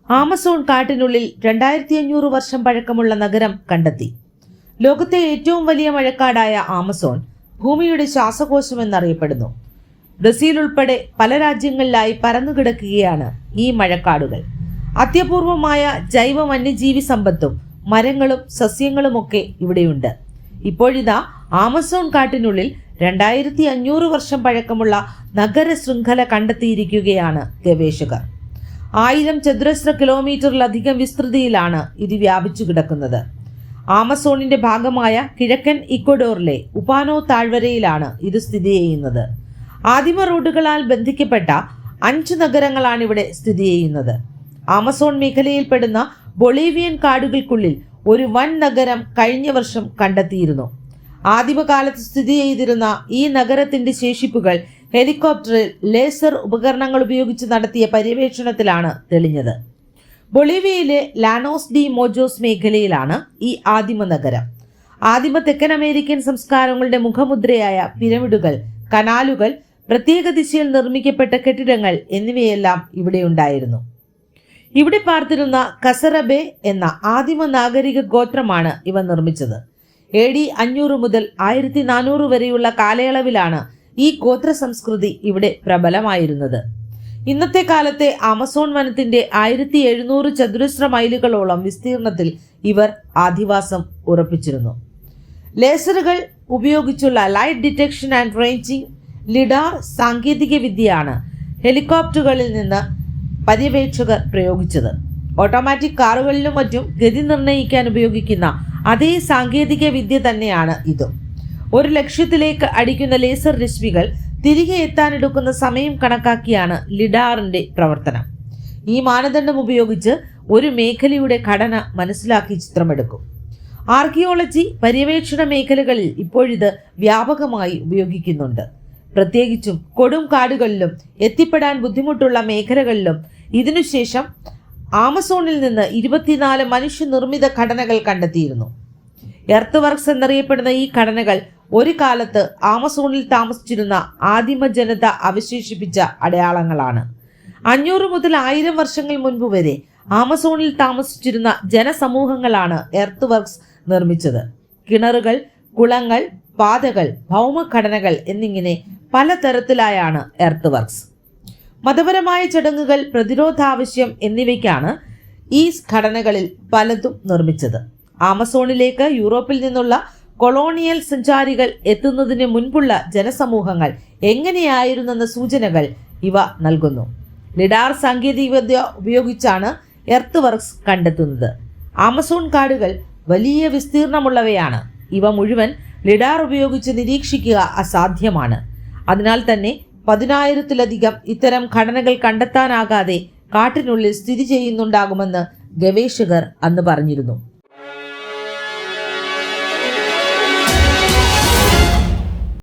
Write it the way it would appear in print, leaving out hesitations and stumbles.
Amazon കാട്ടിനുള്ളിൽ 2500 വർഷം പഴക്കമുള്ള നഗരം കണ്ടെത്തി. ലോകത്തെ ഏറ്റവും വലിയ മഴക്കാടായ ആമസോൺ ഭൂമിയുടെ ശ്വാസകോശം എന്നറിയപ്പെടുന്നു. ബ്രസീൽ ഉൾപ്പെടെ പല രാജ്യങ്ങളിലായി പരന്നുകിടക്കുകയാണ് ഈ മഴക്കാടുകൾ. അത്യപൂർവമായ ജൈവ വന്യജീവി സമ്പത്തും മരങ്ങളും സസ്യങ്ങളുമൊക്കെ ഇവിടെയുണ്ട്. ഇപ്പോഴിതാ ആമസോൺ കാട്ടിനുള്ളിൽ 2500 വർഷം പഴക്കമുള്ള നഗര ശൃംഖല കണ്ടെത്തിയിരിക്കുകയാണ് ഗവേഷകർ. 1000 ചതുരശ്ര കിലോമീറ്ററിലധികം വിസ്തൃതിയിലാണ് ഇത് വ്യാപിച്ചു കിടക്കുന്നത്. ആമസോണിന്റെ ഭാഗമായ കിഴക്കൻ ഇക്വഡോറിലെ ഉപാനോ താഴ്വരയിലാണ് ഇത് സ്ഥിതി ചെയ്യുന്നത്. ആദിമ റോഡുകളാൽ ബന്ധിക്കപ്പെട്ട 5 നഗരങ്ങളാണ് ഇവിടെ സ്ഥിതി ചെയ്യുന്നത്. ആമസോൺ മേഖലയിൽപ്പെടുന്ന ബൊളീവിയൻ കാടുകൾക്കുള്ളിൽ ഒരു വൻ നഗരം കഴിഞ്ഞ വർഷം കണ്ടെത്തിയിരുന്നു. ആദിമകാലത്ത് സ്ഥിതി ചെയ്തിരുന്ന ഈ നഗരത്തിന്റെ ശേഷിപ്പുകൾ ഹെലികോപ്റ്ററിൽ ലേസർ ഉപകരണങ്ങൾ ഉപയോഗിച്ച് നടത്തിയ പര്യവേക്ഷണത്തിലാണ് തെളിഞ്ഞത്. ബൊളീവിയയിലെ ലാനോസ് ഡി മോജോസ് മേഖലയിലാണ് ഈ ആദിമ നഗരം. ആദിമ തെക്കൻ അമേരിക്കൻ സംസ്കാരങ്ങളുടെ മുഖമുദ്രയായ പിരമിഡുകൾ, കനാലുകൾ, പ്രത്യേക ദിശയിൽ നിർമ്മിക്കപ്പെട്ട കെട്ടിടങ്ങൾ എന്നിവയെല്ലാം ഇവിടെ ഉണ്ടായിരുന്നു. ഇവിടെ പാർത്തിരുന്ന കസറബെ എന്ന ആദിമ നാഗരിക ഗോത്രമാണ് ഇവ നിർമ്മിച്ചത്. AD 500 മുതൽ 1400 വരെയുള്ള കാലയളവിലാണ് ഈ ഗോത്ര സംസ്കൃതി ഇവിടെ പ്രബലമായിരുന്നത്. ഇന്നത്തെ കാലത്തെ ആമസോൺ വനത്തിന്റെ 1700 ചതുരശ്ര മൈലുകളോളം വിസ്തീർണത്തിൽ ഇവർ ആധിവാസം ഉറപ്പിച്ചിരുന്നു. ലേസറുകൾ ഉപയോഗിച്ചുള്ള light detection and ranging lidar സാങ്കേതിക വിദ്യയാണ് ഹെലികോപ്റ്ററുകളിൽ നിന്ന് പര്യവേക്ഷകർ പ്രയോഗിച്ചത്. ഓട്ടോമാറ്റിക് കാറുകളിലും മറ്റും ഗതി നിർണ്ണയിക്കാൻ ഉപയോഗിക്കുന്ന അതേ സാങ്കേതിക വിദ്യ തന്നെയാണ് ഇതും. ഒരു ലക്ഷ്യത്തിലേക്ക് അടിക്കുന്ന ലേസർ രശ്മികൾ തിരികെ എത്താനെടുക്കുന്ന സമയം കണക്കാക്കിയാണ് ലിഡാറിന്റെ പ്രവർത്തനം. ഈ മാനദണ്ഡം ഉപയോഗിച്ച് ഒരു മേഖലയുടെ ഘടന മനസ്സിലാക്കി ചിത്രമെടുക്കും. ആർക്കിയോളജി, പര്യവേക്ഷണ മേഖലകളിൽ ഇപ്പോഴിത് വ്യാപകമായി ഉപയോഗിക്കുന്നുണ്ട്. പ്രത്യേകിച്ചും കൊടും കാടുകളിലും എത്തിപ്പെടാൻ ബുദ്ധിമുട്ടുള്ള മേഖലകളിലും. ഇതിനുശേഷം ആമസോണിൽ നിന്ന് 24 മനുഷ്യനിർമ്മിത ഘടനകൾ കണ്ടെത്തിയിരുന്നു. എർത്ത് വർക്ക്സ് എന്നറിയപ്പെടുന്ന ഈ ഘടനകൾ ഒരു കാലത്ത് ആമസോണിൽ താമസിച്ചിരുന്ന ആദിമ ജനത അവശേഷിപ്പിച്ച അടയാളങ്ങളാണ്. 500 മുതൽ 1000 വർഷങ്ങൾ മുൻപ് വരെ ആമസോണിൽ താമസിച്ചിരുന്ന ജനസമൂഹങ്ങളാണ് എർത്ത് വർക്ക്സ് നിർമ്മിച്ചത്. കിണറുകൾ, കുളങ്ങൾ, പാതകൾ, ഭൗമഘടനകൾ എന്നിങ്ങനെ പലതരത്തിലായാണ് എർത്ത് വർക്ക്സ്. മതപരമായ ചടങ്ങുകൾ, പ്രതിരോധാവശ്യം എന്നിവയ്ക്കാണ് ഈ ഘടനകളിൽ പലതും നിർമ്മിച്ചത്. ആമസോണിലേക്ക് യൂറോപ്പിൽ നിന്നുള്ള കൊളോണിയൽ സഞ്ചാരികൾ എത്തുന്നതിന് മുൻപുള്ള ജനസമൂഹങ്ങൾ എങ്ങനെയായിരുന്നെന്ന സൂചനകൾ ഇവ നൽകുന്നു. ലിഡാർ സാങ്കേതികവിദ്യ ഉപയോഗിച്ചാണ് എർത്ത് വർക്ക്സ് കണ്ടെത്തുന്നത്. ആമസോൺ കാടുകൾ വലിയ വിസ്തീർണമുള്ളവയാണ്. ഇവ മുഴുവൻ ലിഡാർ ഉപയോഗിച്ച് നിരീക്ഷിക്കുക അസാധ്യമാണ്. അതിനാൽ തന്നെ 10,000-ലധികം ഇത്തരം ഘടനകൾ കണ്ടെത്താനാകാതെ കാട്ടിനുള്ളിൽ സ്ഥിതി ചെയ്യുന്നുണ്ടാകുമെന്ന് ഗവേഷകർ അന്ന് പറഞ്ഞിരുന്നു.